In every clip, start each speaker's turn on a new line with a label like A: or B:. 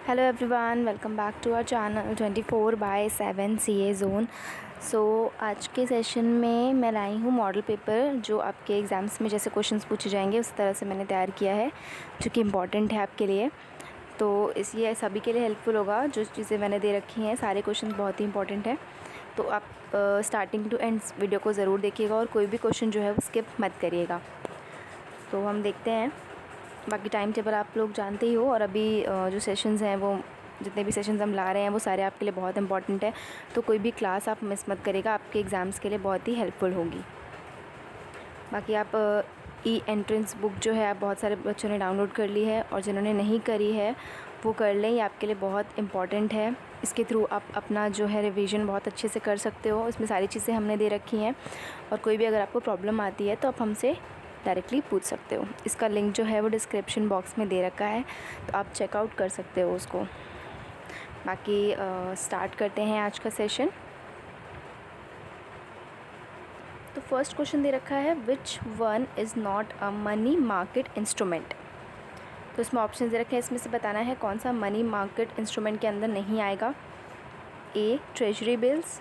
A: Hello everyone, welcome back to our channel 24/7 CA zone. So आज के session में मैं लाई हूँ मॉडल पेपर जो आपके एग्ज़ाम्स में जैसे क्वेश्चंस पूछे जाएंगे उस तरह से मैंने तैयार किया है, जो कि इम्पॉर्टेंट है आपके लिए। तो ये सभी के लिए हेल्पफुल होगा। जो चीज़ें मैंने दे रखी हैं सारे क्वेश्चन बहुत ही इंपॉर्टेंट हैं, तो आप स्टार्टिंग टू एंड वीडियो को ज़रूर देखिएगा और कोई भी क्वेश्चन जो है वो स्किप मत करिएगा। तो हम देखते हैं। बाकी टाइम टेबल आप लोग जानते ही हो, और अभी जो सेशंस हैं वो जितने भी सेशंस हम ला रहे हैं वो सारे आपके लिए बहुत इंपॉर्टेंट है। तो कोई भी क्लास आप मिस मत करिएगा, आपके एग्ज़ाम्स के लिए बहुत ही हेल्पफुल होगी। बाकी आप ई एंट्रेंस बुक जो है आप बहुत सारे बच्चों ने डाउनलोड कर ली है, और जिन्होंने नहीं करी है वो कर लें, ये आपके लिए बहुत इंपॉर्टेंट है। इसके थ्रू आप अपना जो है रिवीजन बहुत अच्छे से कर सकते हो। इसमें सारी चीज़ें हमने दे रखी हैं, और कोई भी अगर आपको प्रॉब्लम आती है तो आप हमसे डायरेक्टली पूछ सकते हो। इसका लिंक जो है वो डिस्क्रिप्शन बॉक्स में दे रखा है, तो आप चेकआउट कर सकते हो उसको। बाकी स्टार्ट करते हैं आज का सेशन। तो फर्स्ट क्वेश्चन दे रखा है, which one is not a money market instrument. तो इसमें ऑप्शन दे रखे हैं, इसमें से बताना है कौन सा मनी मार्केट इंस्ट्रूमेंट के अंदर नहीं आएगा। A treasury bills,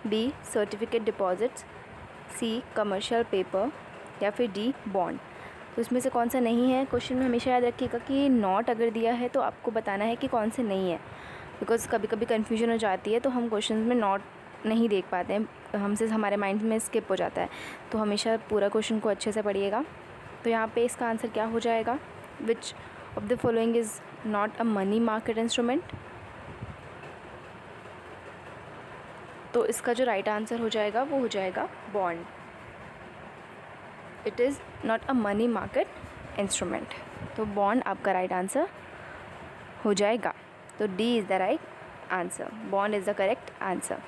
A: B certificate deposits, C commercial paper, या फिर डी बॉन्ड। तो इसमें से कौन सा नहीं है। क्वेश्चन में हमेशा याद रखिएगा कि नॉट अगर दिया है तो आपको बताना है कि कौन से नहीं है, बिकॉज़ कभी कभी कन्फ्यूजन हो जाती है तो हम क्वेश्चन में नॉट नहीं देख पाते हैं, हमसे हमारे माइंड में स्किप हो जाता है। तो हमेशा पूरा क्वेश्चन को अच्छे से पढ़िएगा। तो यहाँ पे इसका आंसर क्या हो जाएगा, विच of the following is not a money market instrument. तो इसका जो राइट आंसर हो जाएगा वो हो जाएगा bond. It is not a money market instrument. तो बॉन्ड आपका राइट आंसर हो जाएगा। तो D is the right answer, bond is the correct answer.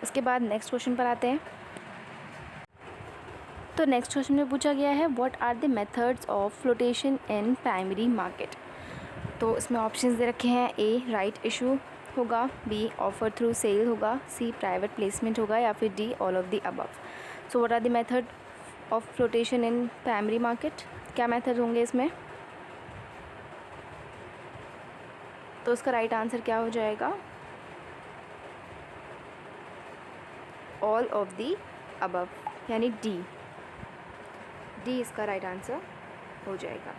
A: उसके बाद नेक्स्ट क्वेश्चन पर आते हैं। तो नेक्स्ट क्वेश्चन में पूछा गया है, what are the methods of flotation in primary market. तो इसमें ऑप्शंस दे रखे हैं, ए राइट इशू होगा, बी ऑफर थ्रू सेल होगा, सी प्राइवेट प्लेसमेंट होगा, या फिर D all of the above. So what are the method of flotation in primary market. क्या मेथड होंगे इसमें। तो इसका राइट आंसर क्या हो जाएगा, ऑल ऑफ दी अबव, यानी डी। डी इसका राइट आंसर हो जाएगा,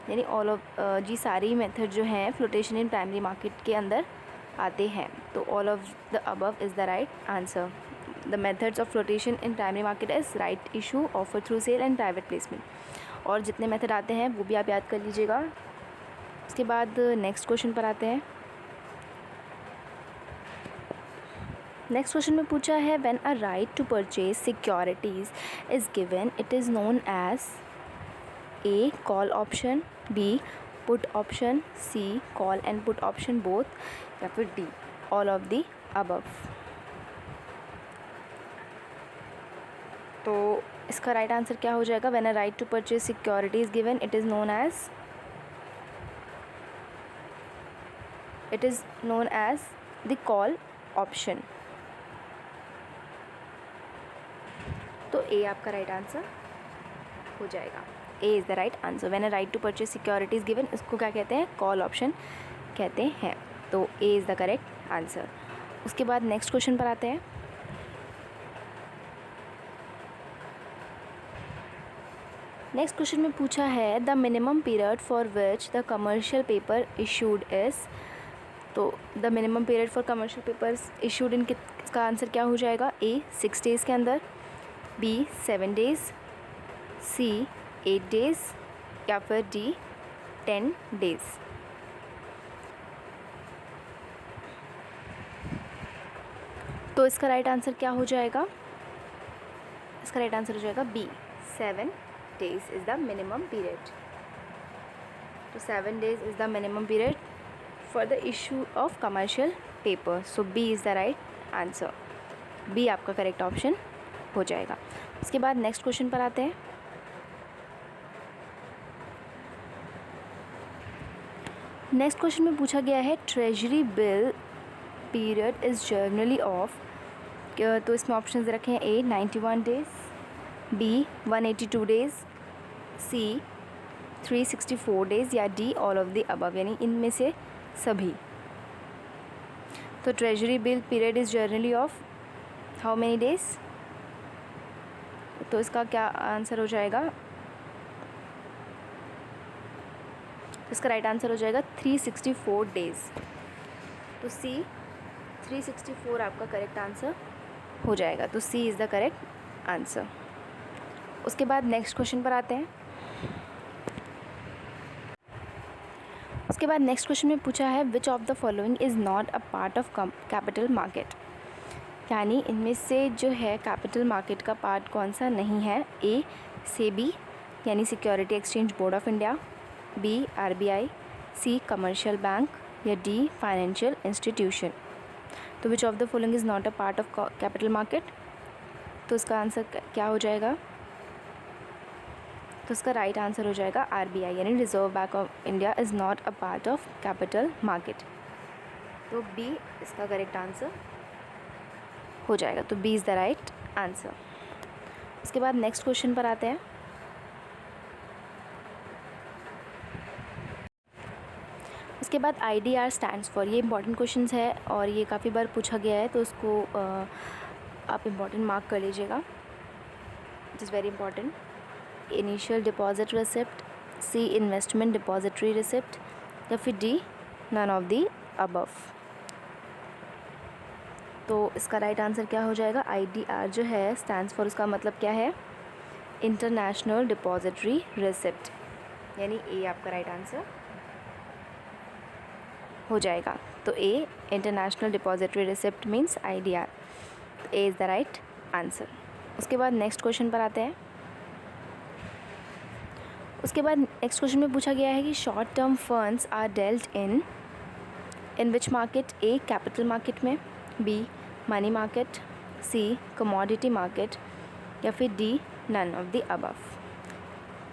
A: यानी ऑल ऑफ जी सारी मेथड जो हैं फ्लोटेशन इन प्राइमरी मार्केट के अंदर आते हैं। तो all of the above is the right answer. The methods of flotation in primary market is right issue, offer through sale and private placement. और जितने मेथड आते हैं वो भी आप याद कर लीजिएगा। उसके बाद नेक्स्ट क्वेश्चन पर आते हैं। नेक्स्ट क्वेश्चन में पूछा है, when a right to purchase securities is given it is known as A call option, B put option, C call and put option both, या फिर D all of the above. तो इसका right answer क्या हो जाएगा, when a right to purchase security is given it is known as the call option. तो A आपका right answer हो जाएगा। A is the right answer. When a right to purchase securities given, इसको क्या कहते हैं, कॉल ऑप्शन कहते हैं। तो A is the correct answer. उसके बाद नेक्स्ट क्वेश्चन पर आते हैं। नेक्स्ट क्वेश्चन में पूछा है, the minimum period for which the commercial paper issued is. तो the minimum period for commercial papers issued in, इसका आंसर क्या हो जाएगा, ए 6 डेज़ के अंदर, बी 7 डेज़, सी 8 डेज़, या फिर डी 10 डेज़। तो इसका राइट आंसर क्या हो जाएगा, इसका राइट आंसर हो जाएगा B 7 days is the minimum period. तो 7 days is the minimum period for the issue of commercial paper. So B is the right answer. B आपका करेक्ट ऑप्शन हो जाएगा। उसके बाद नेक्स्ट क्वेश्चन पर आते हैं। नेक्स्ट क्वेश्चन में पूछा गया है, treasury bill period is generally of. तो इसमें ऑप्शन रखे हैं, ए 91 डेज़, बी 182 डेज़, सी 364 डेज़, या D all of the above, यानी इनमें से सभी। तो treasury bill period is generally of how many days? तो इसका क्या आंसर हो जाएगा? तो इसका राइट आंसर हो जाएगा 364 डेज़। तो सी 364 आपका करेक्ट आंसर हो जाएगा। तो सी इज़ द करेक्ट आंसर। उसके बाद नेक्स्ट क्वेश्चन पर आते हैं। उसके बाद नेक्स्ट क्वेश्चन में पूछा है विच of the following is not a part of capital market, यानी इनमें से जो है कैपिटल मार्केट का पार्ट कौन सा नहीं है? ए सेबी यानी security exchange board of India, B RBI, C commercial bank, या डी फाइनेंशियल इंस्टीट्यूशन। तो which of the following is not a part of capital market? तो इसका आंसर क्या हो जाएगा? तो इसका राइट आंसर हो जाएगा आरबीआई, यानी reserve bank of India is not a part of capital market. तो बी इसका करेक्ट आंसर हो जाएगा। तो B is the right answer. उसके बाद नेक्स्ट क्वेश्चन पर आते हैं। उसके बाद IDR स्टैंड्स फॉर, ये इंपॉर्टेंट क्वेश्चंस है और ये काफ़ी बार पूछा गया है, तो उसको आप इम्पॉर्टेंट मार्क कर लीजिएगा। It is very important. Initial deposit receipt, C investment depository receipt, या फिर D none of the above. तो इसका राइट आंसर क्या हो जाएगा? IDR जो है स्टैंड्स फॉर, उसका मतलब क्या है? इंटरनेशनल डिपॉजिटरी रिसिप्ट, यानी ए आपका राइट आंसर हो जाएगा। तो A international depository receipt means IDR। A is the right answer. उसके बाद नेक्स्ट क्वेश्चन पर आते हैं। उसके बाद नेक्स्ट क्वेश्चन में पूछा गया है कि short term funds are dealt in which market? A capital market में, B money market, C commodity market, या फिर D none of the above.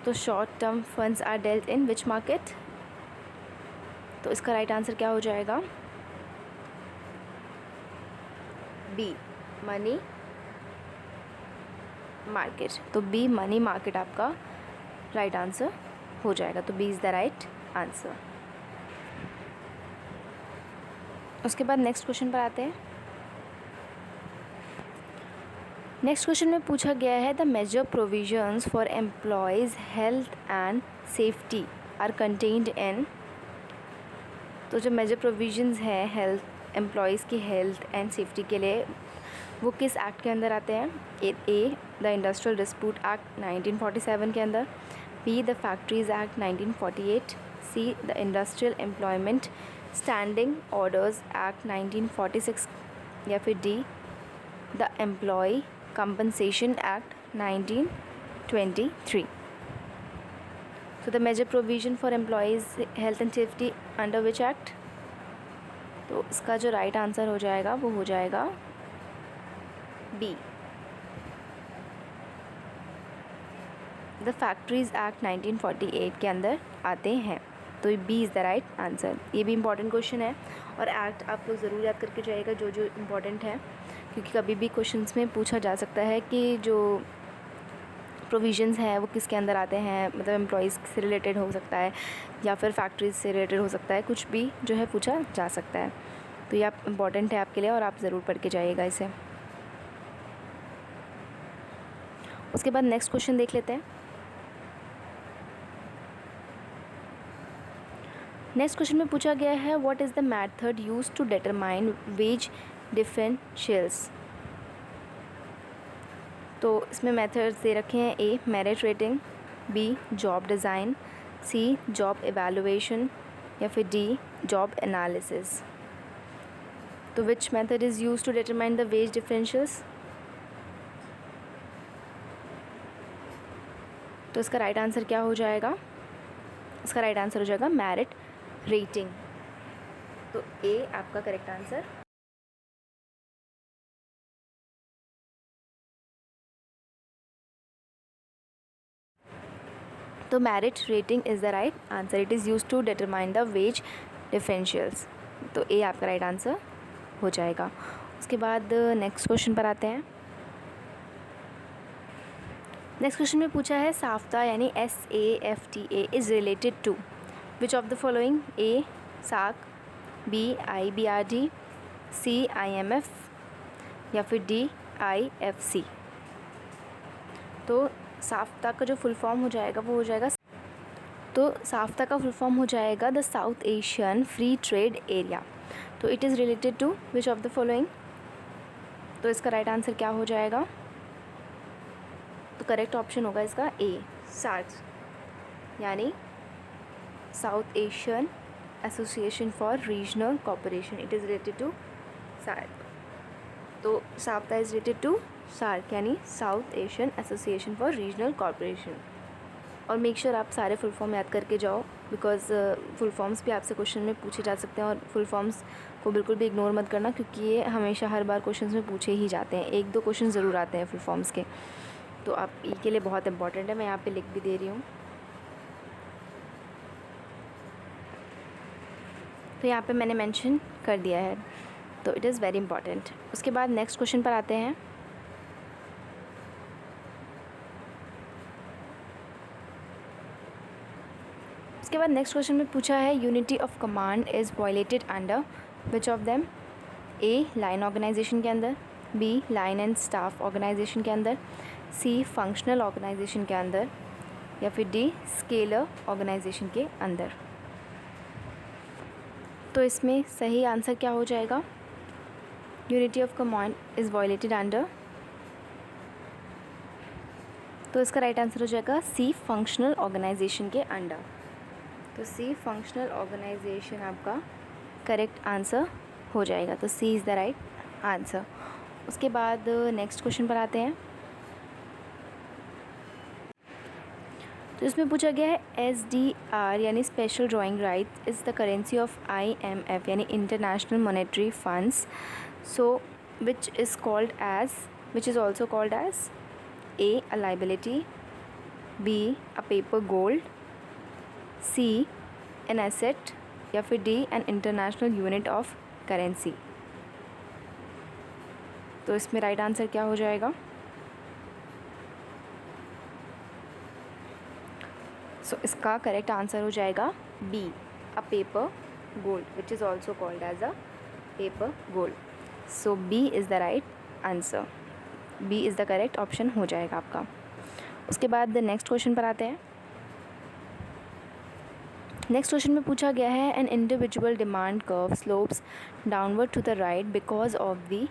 A: तो short term funds are dealt in which market? तो इसका राइट आंसर क्या हो जाएगा? B money market. तो बी मनी मार्केट आपका राइट आंसर हो जाएगा। तो B is the right answer. उसके बाद नेक्स्ट क्वेश्चन पर आते हैं। नेक्स्ट क्वेश्चन में पूछा गया है the major provisions for employees health and safety are contained in. तो जो मेजर प्रोविजंस हैं हेल्थ एम्प्लॉयज़ की हेल्थ एंड सेफ्टी के लिए, वो किस एक्ट के अंदर आते हैं? A the industrial dispute act 1947 के अंदर, B the factories act 1948, C the industrial employment standing orders act 1946, या फिर D the employee compensation act 1923। So the major provision for employees health and safety under which act? तो इसका जो right answer हो जाएगा वो हो जाएगा बी द फैक्ट्रीज़ एक्ट 1948 के अंदर आते हैं। तो B is the right answer. ये भी इंपॉर्टेंट क्वेश्चन है और एक्ट आप लोग ज़रूर याद करके जाइएगा जो जो इम्पोर्टेंट है, क्योंकि कभी भी क्वेश्चंस में पूछा जा सकता है कि जो प्रोविजंस हैं वो किसके अंदर आते हैं, मतलब एम्प्लॉयज़ से रिलेटेड हो सकता है या फिर फैक्ट्रीज से रिलेटेड हो सकता है, कुछ भी जो है पूछा जा सकता है। तो ये आप इम्पॉर्टेंट है आपके लिए और आप ज़रूर पढ़ के जाइएगा इसे। उसके बाद नेक्स्ट क्वेश्चन देख लेते हैं। नेक्स्ट क्वेश्चन में पूछा गया है what is the method used to determine wage differentials. तो इसमें मेथड्स दे रखे हैं A merit rating, B job design, C job evaluation, या फिर डी जॉब एनालिसिस। तो which method is used to determine the wage differentials? तो इसका राइट आंसर क्या हो जाएगा? इसका राइट आंसर हो जाएगा मेरिट रेटिंग। तो ए आपका करेक्ट आंसर। तो merit rating is the right answer. It is used to determine the wage differentials. तो ए आपका राइट आंसर हो जाएगा। उसके बाद नेक्स्ट क्वेश्चन पर आते हैं। नेक्स्ट क्वेश्चन में पूछा है साफ्ता यानी SAFTA is related to which of the following? A साक, B IBRD, C IMF या फिर D IFC। तो साफ्ता का जो फुल फॉर्म हो जाएगा वो हो जाएगा, तो साफ्ता का फुल फॉर्म हो जाएगा the South Asian free trade area. तो it is related to which of the following? तो इसका राइट आंसर क्या हो जाएगा? तो करेक्ट ऑप्शन होगा इसका A सार्क, यानी South Asian association for regional cooperation, it is related to SAARC. तो SAFTA is related to SAARC यानी South Asian association for regional cooperation. और मेक श्योर आप सारे फुल फॉर्म याद करके जाओ, बिकॉज फुल फॉर्म्स भी आपसे क्वेश्चन में पूछे जा सकते हैं, और फुल फॉर्म्स को बिल्कुल भी इग्नोर मत करना, क्योंकि ये हमेशा हर बार क्वेश्चन में पूछे ही जाते हैं। 1-2 क्वेश्चन ज़रूर आते हैं फुल फॉर्म्स के, तो आप ई के लिए बहुत इंपॉर्टेंट है। मैं यहाँ पे लिख भी दे रही हूँ। तो यहाँ पे मैंने मेंशन कर दिया है, तो इट इज़ वेरी इंपॉर्टेंट। उसके बाद नेक्स्ट क्वेश्चन पर आते हैं। उसके बाद नेक्स्ट क्वेश्चन में पूछा है unity of command is violated under which of them? A line organization के अंदर, B line and staff organization के अंदर, C फंक्शनल ऑर्गेनाइजेशन के अंदर या फिर D स्केलर ऑर्गेनाइजेशन के अंदर। तो इसमें सही आंसर क्या हो जाएगा? Unity of command is violated under, तो इसका राइट आंसर हो जाएगा C फंक्शनल ऑर्गेनाइजेशन के अंडर। तो C फंक्शनल ऑर्गेनाइजेशन आपका करेक्ट आंसर हो जाएगा। तो C is the right answer. उसके बाद नेक्स्ट क्वेश्चन पर आते हैं। तो इसमें पूछा गया है SDR यानी special drawing right is the currency of IMF यानी international monetary funds, so which is also called as A a liability, B a paper gold, C an asset या फिर D an international unit of currency। तो इसमें right answer क्या हो जाएगा? सो इसका correct answer हो जाएगा B a paper gold which is also called as a paper gold। So B is the right answer। B is the correct option हो जाएगा आपका। उसके बाद नेक्स्ट क्वेश्चन पर आते हैं। नेक्स्ट क्वेश्चन में पूछा गया है an individual demand curve slopes downward to the right because of the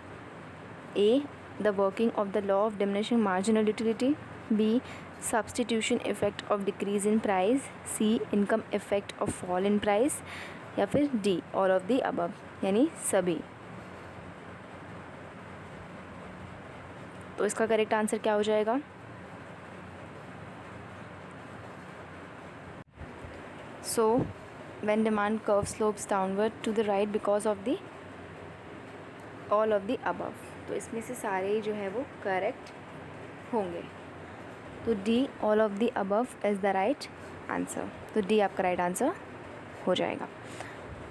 A: A the working of the law of diminishing marginal utility, B substitution effect of decrease in price, C income effect of fall in price या फिर D all of the above यानी सभी। तो इसका correct answer क्या हो जाएगा? So when demand curve slopes downward to the right because of the all of the above, तो इसमें से सारे जो है वो करेक्ट होंगे। तो D all of the above is the right answer. तो D आपका राइट आंसर हो जाएगा।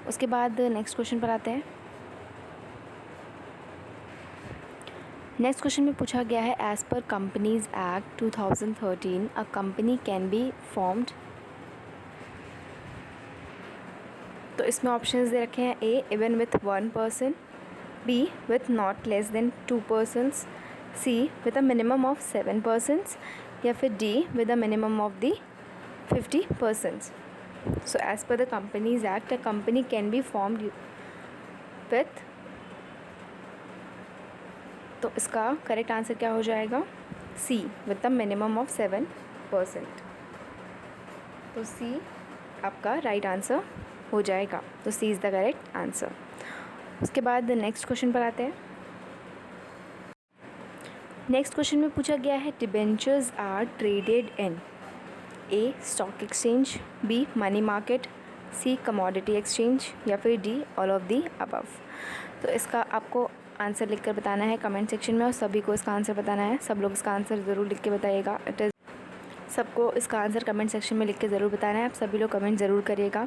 A: उसके बाद नेक्स्ट क्वेश्चन पर आते हैं। नेक्स्ट क्वेश्चन में पूछा गया है as per companies act 2013 a company can be formed. तो इसमें ऑप्शंस दे रखे हैं A even with 1 person, B with not less than 2 persons, C with a minimum of 7 persons या फिर D with a minimum of the 50 persons। So as per the companies act a company can be formed with, तो इसका correct answer क्या हो जाएगा? C with the minimum of 7%। तो C आपका right answer हो जाएगा। तो C is the correct answer. उसके बाद नेक्स्ट क्वेश्चन पर आते हैं। नेक्स्ट क्वेश्चन में पूछा गया है debentures are traded in A stock exchange, B money market, C commodity exchange या फिर D all of the above. तो इसका आपको आंसर लिखकर बताना है कमेंट सेक्शन में, और सभी को इसका आंसर बताना है। सब लोग इसका आंसर ज़रूर लिख के बताइएगा। सबको इसका आंसर कमेंट सेक्शन में लिख के ज़रूर बताना है। आप सभी लोग कमेंट ज़रूर करिएगा।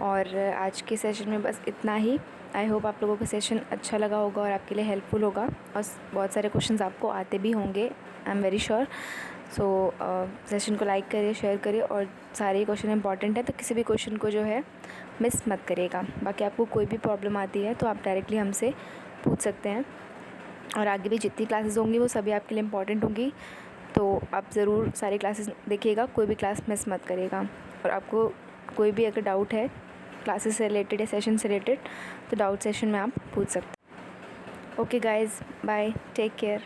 A: और आज के सेशन में बस इतना ही। आई होप आप लोगों को सेशन अच्छा लगा होगा और आपके लिए हेल्पफुल होगा, और बहुत सारे क्वेश्चंस आपको आते भी होंगे, I am very sure. So session को लाइक करिए, शेयर करिए, और सारे क्वेश्चन इंपॉर्टेंट है तो किसी भी क्वेश्चन को जो है मिस मत करिएगा। बाकी आपको कोई भी प्रॉब्लम आती है तो आप डायरेक्टली हमसे पूछ सकते हैं, और आगे भी जितनी क्लासेस होंगी वो सभी आपके लिए इम्पॉर्टेंट होंगी, तो आप ज़रूर सारी क्लासेस देखिएगा, कोई भी क्लास मिस मत करिएगा। और आपको कोई भी अगर डाउट है क्लासेस से रिलेटेड या सेशन से रिलेटेड तो डाउट सेशन में आप पूछ सकते हैं। Okay guys, bye, take care.